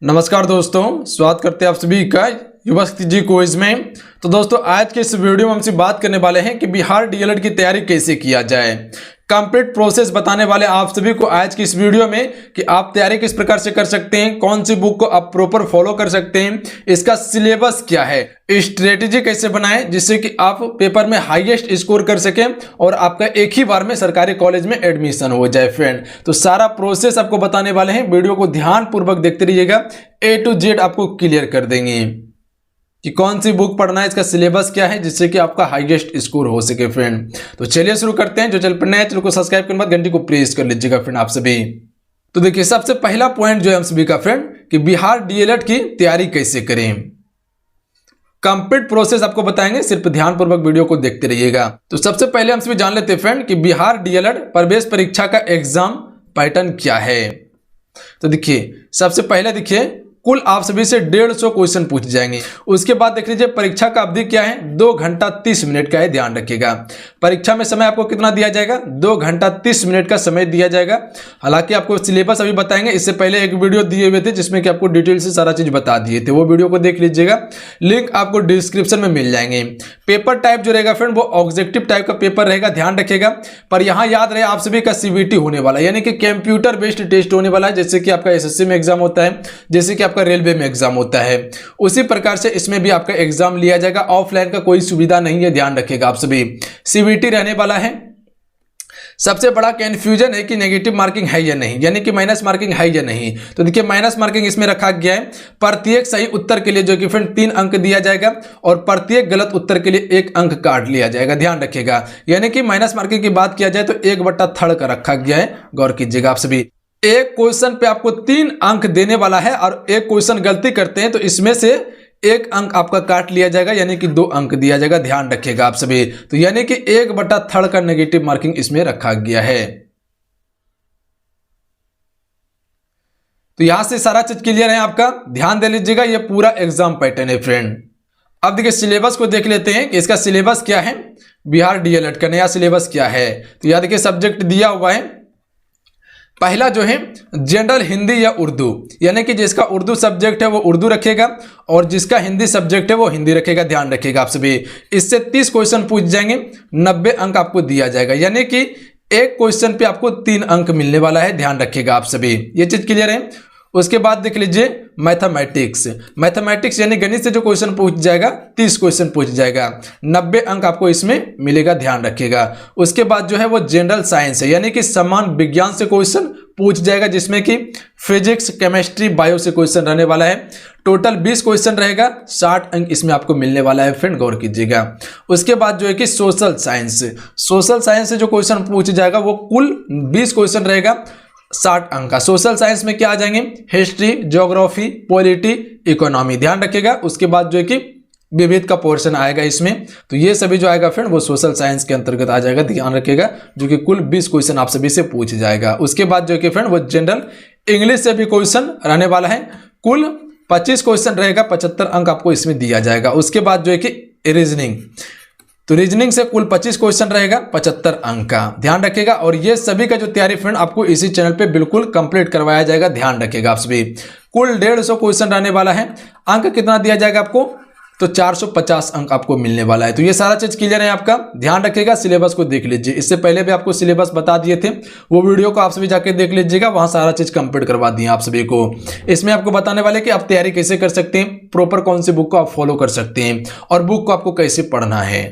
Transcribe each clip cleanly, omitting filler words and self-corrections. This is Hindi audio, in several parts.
नमस्कार दोस्तों, स्वागत करते हैं आप सभी का युवा शक्ति जी क्विज में। तो दोस्तों आज के इस वीडियो में हमसे बात करने वाले हैं कि बिहार डीएलएड की तैयारी कैसे किया जाए। कंप्लीट प्रोसेस बताने वाले आप सभी को आज की इस वीडियो में कि आप तैयारी किस प्रकार से कर सकते हैं, कौन सी बुक को आप प्रॉपर फॉलो कर सकते हैं, इसका सिलेबस क्या है, स्ट्रेटेजी कैसे बनाएं जिससे कि आप पेपर में हाईएस्ट स्कोर कर सकें और आपका एक ही बार में सरकारी कॉलेज में एडमिशन हो जाए। फ्रेंड, तो सारा प्रोसेस आपको बताने वाले हैं, वीडियो को ध्यानपूर्वक देखते रहिएगा, A to Z आपको क्लियर कर देंगे कि कौन सी बुक पढ़ना है, इसका सिलेबस क्या है जिससे कि आपका हाईएस्ट स्कोर हो सके। फ्रेंड, तो चलिए शुरू करते हैं। जो चैनल पर नए हैं चैनल को सब्सक्राइब करने के बाद घंटी को प्रेस कर लीजिएगा। फ्रेंड आप सभी, तो देखिए सबसे पहला पॉइंट जो है हम सभी का फ्रेंड कि बिहार डीएलएड की तैयारी कैसे करें। कंप्लीट प्रोसेस आपको बताएंगे, सिर्फ ध्यानपूर्वक वीडियो को देखते रहिएगा। तो सबसे पहले हम सभी जान लेते हैं फ्रेंड कि बिहार डीएलएड प्रवेश परीक्षा का एग्जाम पैटर्न क्या है। तो देखिए सबसे पहले देखिए कुल आप सभी से 150 क्वेश्चन पूछ जाएंगे। उसके बाद देख लीजिए परीक्षा का अवधि क्या है, 2 घंटा 30 मिनट का है, ध्यान रखिएगा। परीक्षा में समय आपको कितना दिया जाएगा, 2 घंटा 30 मिनट का समय दिया जाएगा। हालांकि आपको सिलेबस अभी बताएंगे, इससे पहले एक वीडियो दिए हुए थे जिसमें कि आपको डिटेल से सारा चीज बता दिए थे, वो वीडियो को देख लीजिएगा, लिंक आपको डिस्क्रिप्शन में मिल जाएंगे। पेपर टाइप जो रहेगा फ्रेंड वो ऑब्जेक्टिव टाइप का पेपर रहेगा, ध्यान रखिएगा। पर यहाँ याद रहे आप सभी का सीबीटी होने वाला है, यानी कि कंप्यूटर बेस्ड टेस्ट होने वाला है। जैसे कि आपका एसएससी में एग्जाम होता है, जैसे कि आपका रेलवे में एग्जाम होता है, उसी प्रकार से इसमें भी आपका एग्जाम लिया जाएगा। ऑफलाइन का कोई सुविधा नहीं है, ध्यान रखिएगा आप सभी। सीबीटी रहने वाला है। सबसे बड़ा कंफ्यूजन है कि नेगेटिव मार्किंग है या नहीं, यानी कि माइनस मार्किंग है या नहीं। तो देखिए माइनस मार्किंग इसमें रखा गया है। प्रत्येक सही उत्तर के लिए जो कि फ्रेंड 3 अंक दिया जाएगा और प्रत्येक गलत उत्तर के लिए 1 अंक काट लिया जाएगा, ध्यान रखिएगा। यानी कि माइनस मार्किंग की बात किया जाए तो 1/3 का रखा गया है, गौर कीजिएगा आप सभी। एक क्वेश्चन पे आपको 3 अंक देने वाला है और एक क्वेश्चन गलती करते हैं तो इसमें से 1 अंक आपका काट लिया जाएगा, यानी कि 2 अंक दिया जाएगा, ध्यान रखिएगा आप सभी। तो यानी कि 1/3 का नेगेटिव मार्किंग इसमें रखा गया है। तो यहां से सारा चीज क्लियर है आपका, ध्यान दे लीजिएगा। ये पूरा एग्जाम पैटर्न है फ्रेंड। अब देखिए सिलेबस को देख लेते हैं कि इसका सिलेबस क्या है, बिहार डीएलएड का नया सिलेबस क्या है। तो यहां देखिए सब्जेक्ट दिया हुआ है। पहला जो है जनरल हिंदी या उर्दू, यानी कि जिसका उर्दू सब्जेक्ट है वो उर्दू रखेगा और जिसका हिंदी सब्जेक्ट है वो हिंदी रखेगा, ध्यान रखिएगा आप सभी। इससे 30 क्वेश्चन पूछ जाएंगे, 90 अंक आपको दिया जाएगा, यानी कि एक क्वेश्चन पे आपको 3 अंक मिलने वाला है, ध्यान रखिएगा आप सभी। ये चीज क्लियर है। उसके बाद देख लीजिए मैथमेटिक्स। मैथमेटिक्स यानी गणित से जो क्वेश्चन पूछ जाएगा 30 क्वेश्चन पूछ जाएगा, 90 अंक आपको इसमें मिलेगा, ध्यान रखिएगा। उसके बाद जो है वो जनरल साइंस है, यानी कि समान विज्ञान से क्वेश्चन पूछ जाएगा, जिसमें कि फिजिक्स, केमिस्ट्री, बायो से क्वेश्चन रहने वाला है। टोटल 20 क्वेश्चन रहेगा, 60 अंक इसमें आपको मिलने वाला है फ्रेंड, गौर कीजिएगा। उसके बाद जो है कि सोशल साइंस। सोशल साइंस से जो क्वेश्चन पूछ जाएगा वो कुल 20 क्वेश्चन रहेगा, 60 अंक का। सोशल साइंस में क्या आ जाएंगे, हिस्ट्री, ज्योग्राफी, पॉलिटी, इकोनॉमी, ध्यान रखिएगा। उसके बाद जो है कि विविध का पोर्शन आएगा इसमें। तो ये सभी जो आएगा फ्रेंड वो सोशल साइंस के अंतर्गत आ जाएगा, ध्यान रखिएगा, जो कि कुल 20 क्वेश्चन आप सभी से पूछ जाएगा। उसके बाद जो है कि फ्रेंड वो जनरल इंग्लिश से भी क्वेश्चन रहने वाला है, कुल 25 क्वेश्चन रहेगा, 75 अंक आपको इसमें दिया जाएगा। उसके बाद जो है कि रीजनिंग, तो रीजनिंग से कुल 25 क्वेश्चन रहेगा, 75 अंक का, ध्यान रखिएगा। और ये सभी का जो तैयारी फ्रेंड आपको इसी चैनल पे बिल्कुल कंप्लीट करवाया जाएगा, ध्यान रखिएगा आप सभी। कुल 150 क्वेश्चन रहने वाला है। अंक कितना दिया जाएगा आपको, तो 450 अंक आपको मिलने वाला है। तो ये सारा चीज क्लियर है आपका, ध्यान रखिएगा। सिलेबस को देख लीजिए, इससे पहले भी आपको सिलेबस बता दिए थे, वो वीडियो को आप सभी जाके देख लीजिएगा, वहां सारा चीज कंप्लीट करवा दिए आप सभी को। इसमें आपको बताने वाले कि आप तैयारी कैसे कर सकते हैं, प्रॉपर कौन सी बुक को आप फॉलो कर सकते हैं और बुक को आपको कैसे पढ़ना है।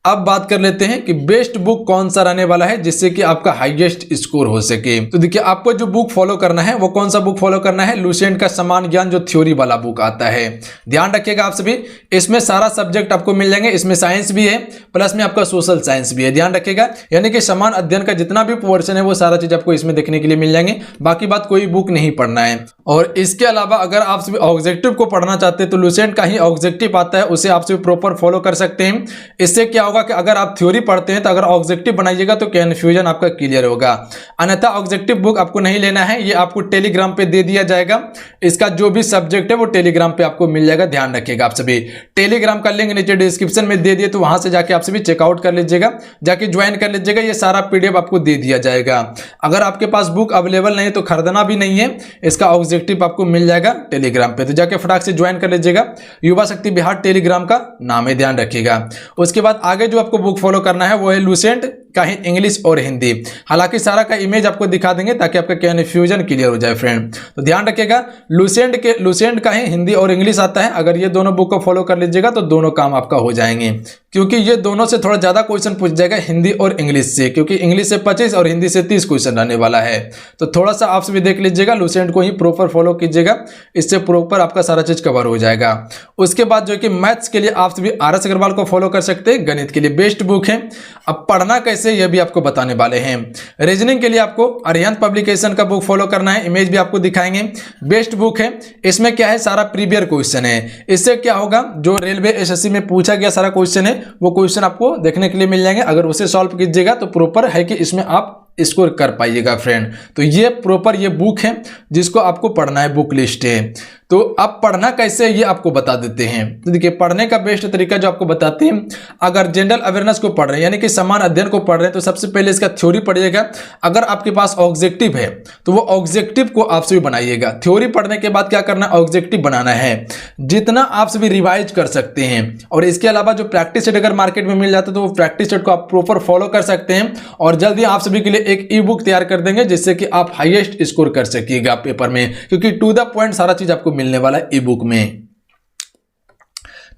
अब बात कर लेते हैं कि बेस्ट बुक कौन सा रहने वाला है जिससे कि आपका हाईएस्ट स्कोर हो सके। तो देखिए आपको जो बुक फॉलो करना है वो कौन सा बुक फॉलो करना है, लुसेंट का समान ज्ञान जो थ्योरी वाला बुक आता है, ध्यान रखिएगा आप सभी। इसमें सारा सब्जेक्ट आपको मिल जाएंगे, इसमें साइंस भी है प्लस में आपका सोशल साइंस भी है, ध्यान रखिएगा। यानी कि समान अध्ययन का जितना भी पोर्शन है वो सारा चीज आपको इसमें देखने के लिए मिल जाएंगे, बाकी बात कोई बुक नहीं पढ़ना है। और इसके अलावा अगर आप सभी ऑब्जेक्टिव को पढ़ना चाहते हैं तो लुसेंट का ही ऑब्जेक्टिव आता है, उसे आप सभी प्रॉपर फॉलो कर सकते हैं। इससे क्या होगा कि अगर आप थ्योरी पढ़ते हैं तो अगर ऑब्जेक्टिव बनाइएगा तो कंफ्यूजन आपका क्लियर होगा। अन्यथा ऑब्जेक्टिव बुक आपको नहीं लेना है, ये आपको टेलीग्राम पे दे दिया जाएगा। इसका जो भी सब्जेक्ट है वो टेलीग्राम पे आपको मिल जाएगा, ध्यान रखिएगा आप सभी। टेलीग्राम का लिंक नीचे डिस्क्रिप्शन में दे दिए, तो वहां से जाके आप सभी चेकआउट कर लीजिएगा, जाके ज्वाइन कर लीजिएगा। ये सारा PDF आपको दे दिया जाएगा। अगर आपके पास बुक अवेलेबल नहीं तो खरीदना भी नहीं है, इसका ऑब्जेक्टिव ऑब्जेक्टिव आपको मिल जाएगा टेलीग्राम पे। तो जाके फटाक से ज्वाइन कर लीजिएगा, युवा शक्ति बिहार टेलीग्राम का नाम है, ध्यान रखिएगा। उसके बाद आगे जो आपको बुक फॉलो करना है वो है लुसेंट का है इंग्लिश और हिंदी। हालांकि सारा का इमेज आपको दिखा देंगे ताकि आपका कन्फ्यूजन क्लियर हो जाए फ्रेंड। तो ध्यान रखिएगा, लुसेंट का है हिंदी और इंग्लिश आता है। अगर ये दोनों बुक को फॉलो कर लीजिएगा तो दोनों काम आपका हो जाएंगे, क्योंकि ये दोनों से थोड़ा ज्यादा क्वेश्चन पूछ जाएगा हिंदी और इंग्लिश से, क्योंकि इंग्लिश से 25 और हिंदी से 30 क्वेश्चन रहने वाला है। तो थोड़ा सा आप भी देख लीजिएगा, लुसेंट को ही प्रॉपर फॉलो कीजिएगा, इससे प्रॉपर आपका सारा चीज कवर हो जाएगा। उसके बाद जो कि मैथ्स के लिए आप सभी RS अग्रवाल को फॉलो कर सकते हैं, गणित के लिए बेस्ट बुक है। अब पढ़ना कैसे ये भी आपको बताने वाले हैं। रीजनिंग के लिए आपको अरिहंत पब्लिकेशन का बुक फॉलो करना है, इमेज भी आपको दिखाएंगे, बेस्ट बुक है। इसमें क्या है, सारा प्रीवियर क्वेश्चन है। इससे क्या होगा, जो रेलवे SSC में पूछा गया सारा क्वेश्चन है वो क्वेश्चन आपको देखने के लिए मिल जाएंगे। अगर उसे सॉल्व कीजिएगा तो प्रॉपर है कि इसमें आप स्कोर कर पाइएगा फ्रेंड। तो ये प्रॉपर ये बुक है जिसको आपको पढ़ना है, बुक लिस्ट है। तो अब पढ़ना कैसे ये आपको बता देते हैं। तो देखिए, पढ़ने का बेस्ट तरीका जो आपको बताते हैं, अगर जनरल अवेयरनेस को पढ़ रहे हैं यानी कि समान अध्ययन को पढ़ रहे हैं तो सबसे पहले इसका थ्योरी पढ़िएगा। अगर आपके पास ऑब्जेक्टिव है तो वो ऑब्जेक्टिव को आप सभी बनाइएगा। थ्योरी पढ़ने के बाद क्या करना है, ऑब्जेक्टिव बनाना है। जितना आप सभी रिवाइज कर सकते हैं, और इसके अलावा जो प्रैक्टिस सेट अगर मार्केट में मिल जाता है तो वो प्रैक्टिस सेट को आप प्रॉपर फॉलो कर सकते हैं। और जल्दी आप सभी के लिए एक ई बुक तैयार कर देंगे जिससे कि आप हाईएस्ट स्कोर कर सकिएगा पेपर में, क्योंकि टू द पॉइंट सारा चीज आपको मिलने वाला है ई बुक में।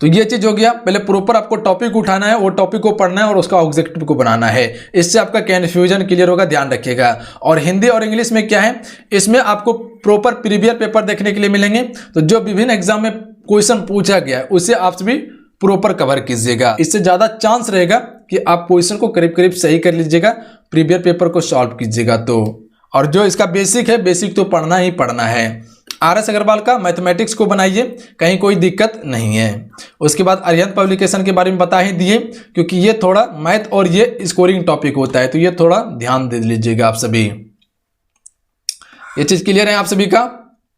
तो ये चीज हो गया, पहले प्रॉपर आपको टॉपिक उठाना है, वो टॉपिक को पढ़ना है और उसका ऑब्जेक्टिव को बनाना है। इससे आपका कन्फ्यूजन क्लियर होगा, ध्यान रखिएगा। और हिंदी और इंग्लिश में क्या है, इसमें आपको प्रॉपर प्रीवियर पेपर देखने के लिए मिलेंगे। तो जो विभिन्न एग्जाम में क्वेश्चन पूछा गया है उसे आप सभी प्रॉपर कवर कीजिएगा। इससे ज्यादा चांस रहेगा कि आप क्वेश्चन को करीब करीब सही कर लीजिएगा, प्रीवियर पेपर को सॉल्व कीजिएगा। तो और जो इसका बेसिक है, बेसिक तो पढ़ना ही पढ़ना है। RS अग्रवाल का मैथमेटिक्स को बनाइए, कहीं कोई दिक्कत नहीं है। उसके बाद अरिहंत पब्लिकेशन के बारे में बता ही दिए, क्योंकि ये थोड़ा मैथ और ये स्कोरिंग टॉपिक होता है, तो ये थोड़ा ध्यान दे लीजिएगा आप सभी। ये चीज क्लियर है आप सभी का।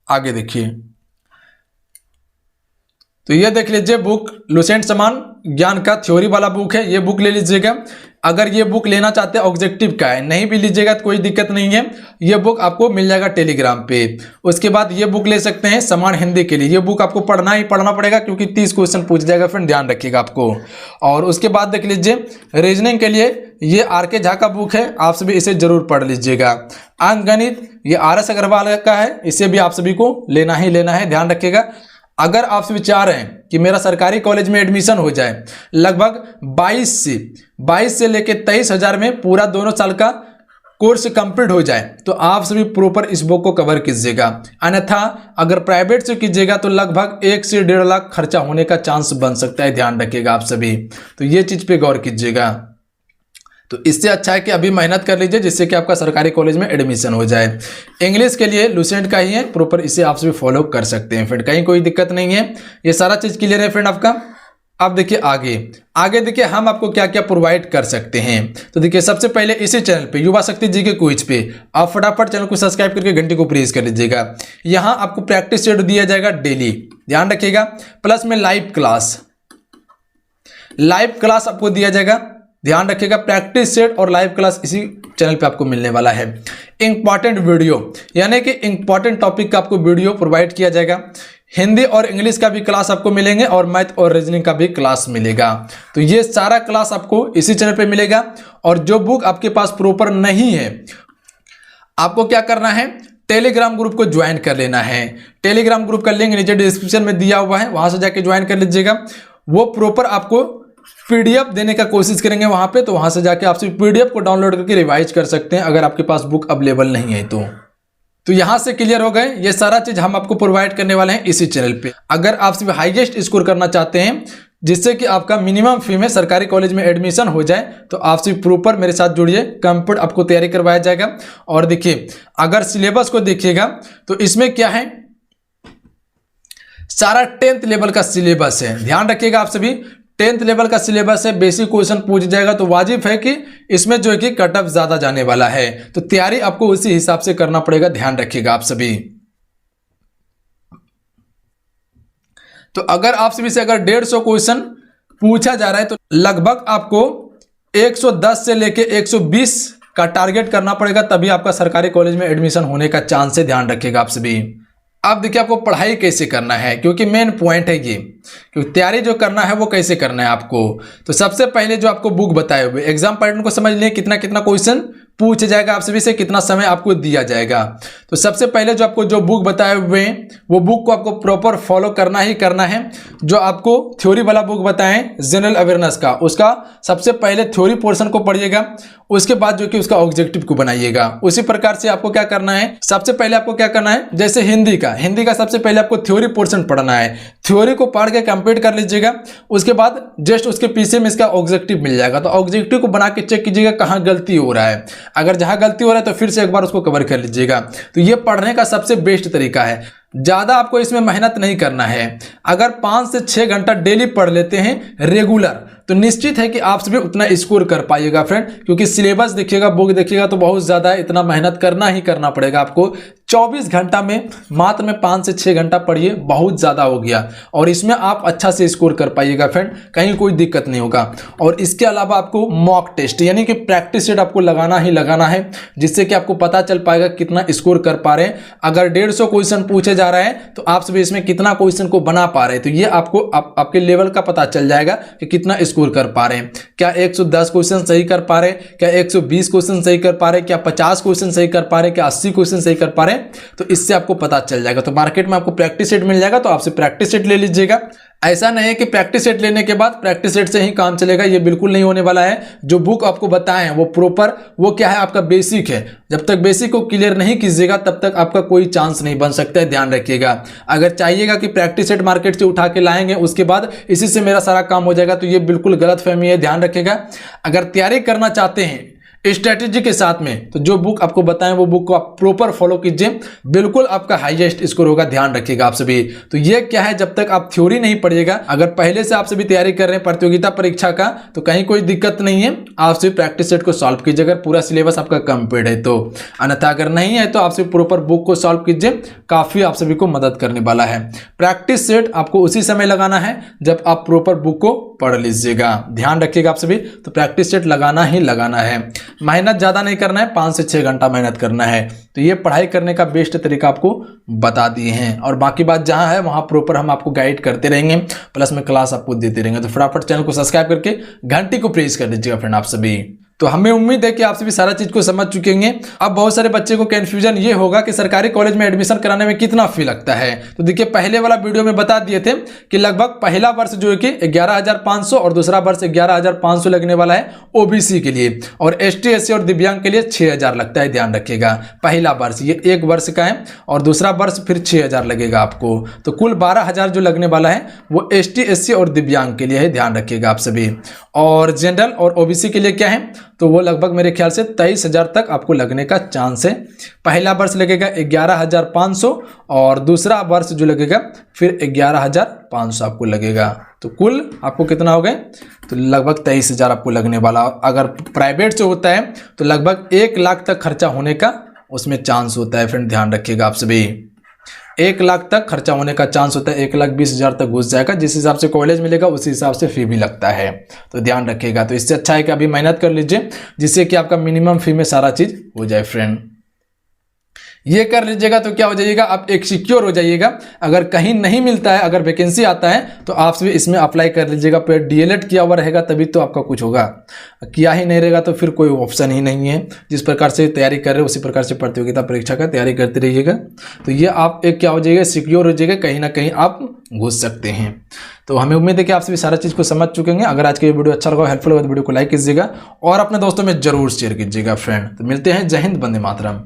आगे देखिए, तो ये देख लीजिए बुक लुसेंट समान ज्ञान का थ्योरी वाला बुक है, ये बुक ले लीजिएगा। अगर ये बुक लेना चाहते हैं ऑब्जेक्टिव का है, नहीं भी लीजिएगा तो कोई दिक्कत नहीं है, ये बुक आपको मिल जाएगा टेलीग्राम पे। उसके बाद ये बुक ले सकते हैं समान हिंदी के लिए, ये बुक आपको पढ़ना ही पढ़ना पड़ेगा क्योंकि 30 क्वेश्चन पूछ जाएगा फ्रेंड, ध्यान रखिएगा आपको। और उसके बाद देख लीजिए रीजनिंग के लिए ये RK झा का बुक है, आप सभी इसे जरूर पढ़ लीजिएगा। अंक गणित ये RS अग्रवाल का है, इसे भी आप सभी को लेना ही लेना है, ध्यान रखिएगा। अगर आप सभी चाह रहे हैं कि मेरा सरकारी कॉलेज में एडमिशन हो जाए, लगभग 22 से लेके 23 हज़ार में पूरा दोनों साल का कोर्स कंप्लीट हो जाए, तो आप सभी प्रॉपर इस बुक को कवर कीजिएगा। अन्यथा अगर प्राइवेट से कीजिएगा तो लगभग 1 से 1.5 लाख खर्चा होने का चांस बन सकता है, ध्यान रखिएगा आप सभी। तो ये चीज पे गौर कीजिएगा। तो इससे अच्छा है कि अभी मेहनत कर लीजिए जिससे कि आपका सरकारी कॉलेज में एडमिशन हो जाए। इंग्लिश के लिए लुसेंट का ही है, प्रॉपर इसे आप सभी फॉलो कर सकते हैं फ्रेंड, कहीं कोई दिक्कत नहीं है। ये सारा चीज क्लियर है फ्रेंड आपका। अब देखिए आगे देखिए हम आपको क्या क्या प्रोवाइड कर सकते हैं। तो देखिए सबसे पहले इसी चैनल पे युवा शक्ति जी के क्विज पे आप फटाफट चैनल को सब्सक्राइब करके घंटी को प्रेस कर लीजिएगा। यहाँ आपको प्रैक्टिस सेट दिया जाएगा डेली, ध्यान रखिएगा। प्लस में लाइव क्लास आपको दिया जाएगा, ध्यान रखिएगा। प्रैक्टिस सेट और लाइव क्लास इसी चैनल पे आपको मिलने वाला है। इंपॉर्टेंट वीडियो यानी कि इंपॉर्टेंट टॉपिक का आपको वीडियो प्रोवाइड किया जाएगा। हिंदी और इंग्लिश का भी क्लास आपको मिलेंगे और मैथ और रीजनिंग का भी क्लास मिलेगा। तो ये सारा क्लास आपको इसी चैनल पे मिलेगा। और जो बुक आपके पास प्रॉपर नहीं है, आपको क्या करना है, टेलीग्राम ग्रुप को ज्वाइन कर लेना है। टेलीग्राम ग्रुप का लिंक नीचे डिस्क्रिप्शन में दिया हुआ है, वहां से जाके ज्वाइन कर लीजिएगा। वो प्रॉपर आपको PDF देने का कोशिश करेंगे वहां पे, तो वहां से जाके आप सिर्फ PDF को डाउनलोड करके रिवाइज कर सकते हैं अगर आपके पास बुक अवेलेबल नहीं है तो यहां से क्लियर हो गए। ये सारा चीज हम आपको प्रोवाइड करने वाले हैं इसी चैनल पे। अगर आप सिर्फ हाईएस्ट स्कोर करना चाहते हैं जिससे कि आपका मिनिमम फी में सरकारी कॉलेज में एडमिशन हो जाए, तो आप सिर्फ प्रॉपर मेरे साथ जुड़िए, कंप्लीट आपको तैयारी करवाया जाएगा। और देखिए अगर सिलेबस को देखिएगा तो इसमें क्या है, सारा 10th लेवल का सिलेबस है, ध्यान रखिएगा आप सभी। 10th लेवल का सिलेबस है, बेसिक क्वेश्चन पूछ जाएगा, तो वाजिब है कि इसमें जो है कि कट ऑफ ज्यादा जाने वाला है, तो तैयारी आपको उसी हिसाब से करना पड़ेगा, ध्यान रखिएगा आप सभी। तो अगर आप सभी से अगर 150 क्वेश्चन पूछा जा रहा है तो लगभग आपको 110 से लेके 120 का टारगेट करना पड़ेगा, तभी आपका सरकारी कॉलेज में एडमिशन होने का चांस है, ध्यान रखिएगा आप सभी। अब देखिए आपको पढ़ाई कैसे करना है, क्योंकि मेन पॉइंट है ये, क्योंकि तैयारी जो करना है वो कैसे करना है आपको। तो सबसे पहले जो आपको बुक बताए हुए एग्जाम पैटर्न को समझ लें, कितना कितना क्वेश्चन पूछ जाएगा आप सभी से, कितना समय आपको दिया जाएगा। तो सबसे पहले जो आपको जो बुक बताए हुए हैं वो बुक को आपको प्रॉपर फॉलो करना ही करना है। जो आपको थ्योरी वाला बुक बताएं जनरल अवेयरनेस का, उसका सबसे पहले थ्योरी पोर्शन को पढ़िएगा, उसके बाद जो कि उसका ऑब्जेक्टिव को बनाइएगा। उसी प्रकार से आपको क्या करना है, सबसे पहले आपको क्या करना है, जैसे हिंदी का सबसे पहले आपको थ्योरी पोर्शन पढ़ना है, थ्योरी को पढ़ के कंप्लीट कर लीजिएगा। उसके बाद जस्ट उसके पीछे में इसका ऑब्जेक्टिव मिल जाएगा, तो ऑब्जेक्टिव को बना के चेक कीजिएगा कहाँ गलती हो रहा है। अगर जहां गलती हो रहा है तो फिर से एक बार उसको कवर कर लीजिएगा। तो ये पढ़ने का सबसे बेस्ट तरीका है। ज़्यादा आपको इसमें मेहनत नहीं करना है। अगर 5 से 6 घंटा डेली पढ़ लेते हैं रेगुलर, तो निश्चित है कि आप सभी उतना स्कोर कर पाइएगा फ्रेंड। क्योंकि सिलेबस देखिएगा, बुक देखिएगा तो बहुत ज़्यादा है, इतना मेहनत करना ही करना पड़ेगा आपको। 24 घंटा में मात्र में 5 से 6 घंटा पढ़िए, बहुत ज़्यादा हो गया, और इसमें आप अच्छा से स्कोर कर पाइएगा फ्रेंड, कहीं कोई दिक्कत नहीं होगा। और इसके अलावा आपको मॉक टेस्ट यानी कि प्रैक्टिस सेट आपको लगाना ही लगाना है, जिससे कि आपको पता चल पाएगा कितना स्कोर कर पा रहे हैं। अगर 150 क्वेश्चन पूछे जा रहा है तो आप सभी इसमें कितना क्वेश्चन को बना पा रहे हैं, तो ये आपको आपके लेवल का पता चल जाएगा कि कितना स्कोर कर पा रहे हैं। क्या 110 क्वेश्चन सही कर पा रहे हैं, क्या 120 क्वेश्चन सही कर पा रहे हैं, क्या 50 क्वेश्चन सही कर पा रहे हैं, क्या 80 क्वेश्चन सही कर पा रहे हैं, तो इससे आपको पता चल जाएगा। तो मार्केट में आपको प्रैक्टिस सेट मिल जाएगा, तो आपसे प्रैक्टिस सेट ले लीजिएगा। ऐसा नहीं है कि प्रैक्टिस सेट लेने के बाद प्रैक्टिस सेट से ही काम चलेगा, ये बिल्कुल नहीं होने वाला है। जो बुक आपको बताए हैं वो प्रॉपर, वो क्या है, आपका बेसिक है। जब तक बेसिक को क्लियर नहीं कीजिएगा तब तक आपका कोई चांस नहीं बन सकता है, ध्यान रखिएगा। अगर चाहिएगा कि प्रैक्टिस सेट मार्केट से उठा के लाएंगे उसके बाद इसी से मेरा सारा काम हो जाएगा, तो ये बिल्कुल गलत फहमी है, ध्यान रखिएगा। अगर तैयारी करना चाहते हैं स्ट्रेटेजी के साथ में, तो जो बुक आपको बताएं वो बुक को आप प्रॉपर फॉलो कीजिए, बिल्कुल आपका हाईएस्ट स्कोर होगा, ध्यान रखिएगा आप सभी। तो ये क्या है, जब तक आप थ्योरी नहीं पढ़िएगा, अगर पहले से आप सभी तैयारी कर रहे हैं प्रतियोगिता परीक्षा का, तो कहीं कोई दिक्कत नहीं है, आप सभी प्रैक्टिस सेट को सॉल्व कीजिए अगर पूरा सिलेबस आपका कंप्लीट है तो। अन्यथा अगर नहीं है तो आप सभी प्रॉपर बुक को सॉल्व कीजिए, काफी आप सभी को मदद करने वाला है। प्रैक्टिस सेट आपको उसी समय लगाना है जब आप प्रॉपर बुक को पढ़ लीजिएगा, ध्यान रखिएगा आप सभी। तो प्रैक्टिस सेट लगाना ही लगाना है, मेहनत ज़्यादा नहीं करना है, 5 से 6 घंटा मेहनत करना है। तो ये पढ़ाई करने का बेस्ट तरीका आपको बता दिए हैं, और बाकी बात जहां है वहां प्रॉपर हम आपको गाइड करते रहेंगे, प्लस में क्लास आपको देते रहेंगे। तो फटाफट चैनल को सब्सक्राइब करके घंटी को प्रेस कर दीजिएगा फ्रेंड आप सभी। तो हमें उम्मीद है कि आप सभी सारा चीज को समझ चुके हैं। अब बहुत सारे बच्चे को कंफ्यूजन ये होगा कि सरकारी कॉलेज में एडमिशन कराने में कितना फी लगता है। तो देखिए, पहले वाला वीडियो में बता दिए थे कि लगभग पहला वर्ष जो है कि 11,500 और दूसरा वर्ष 11,500 लगने वाला है ओबीसी के लिए, और एसटी एससी और दिव्यांग के लिए 6,000 लगता है, ध्यान रखिएगा। पहला वर्ष ये 1 वर्ष का है, और दूसरा वर्ष फिर 6,000 लगेगा आपको। तो कुल 12,000 जो लगने वाला है वो एसटी एससी और दिव्यांग के लिए है, ध्यान रखिएगा आप सभी। और जनरल और ओबीसी के लिए क्या है, तो वो लगभग मेरे ख्याल से 23,000 तक आपको लगने का चांस है। पहला वर्ष लगेगा 11,500 और दूसरा वर्ष जो लगेगा फिर 11,500 आपको लगेगा। तो कुल आपको कितना हो गए, तो लगभग 23,000 आपको लगने वाला। अगर प्राइवेट से होता है तो लगभग 1 लाख तक खर्चा होने का उसमें चांस होता है फ्रेंड, ध्यान रखिएगा आप सभी। 1 लाख तक खर्चा होने का चांस होता है, 1,20,000 तक घुस जाएगा। जिस हिसाब से कॉलेज मिलेगा उसी हिसाब से फी भी लगता है, तो ध्यान रखिएगा। तो इससे अच्छा है कि अभी मेहनत कर लीजिए, जिससे कि आपका मिनिमम फी में सारा चीज हो जाए फ्रेंड। ये कर लीजिएगा तो क्या हो जाइएगा, आप एक सिक्योर हो जाइएगा। अगर कहीं नहीं मिलता है, अगर वैकेंसी आता है तो आप भी इसमें अप्लाई कर लीजिएगा। फिर डीएलएड किया हुआ रहेगा तभी तो आपका कुछ होगा, किया ही नहीं रहेगा तो फिर कोई ऑप्शन ही नहीं है। जिस प्रकार से तैयारी कर रहे हो उसी प्रकार से प्रतियोगिता परीक्षा का तैयारी करते रहिएगा। तो ये आप एक क्या हो जाइएगा, सिक्योर हो जाइएगा, कहीं ना कहीं आप घुस सकते हैं। तो हमें उम्मीद है कि आप सभी सारा चीज़ को समझ चुके हैं। अगर आज के वीडियो अच्छा लगा, हेल्पफुल लगा तो वीडियो को लाइक कीजिएगा और अपने दोस्तों में जरूर शेयर कीजिएगा फ्रेंड। तो मिलते हैं, जय हिंद, वंदे मातरम।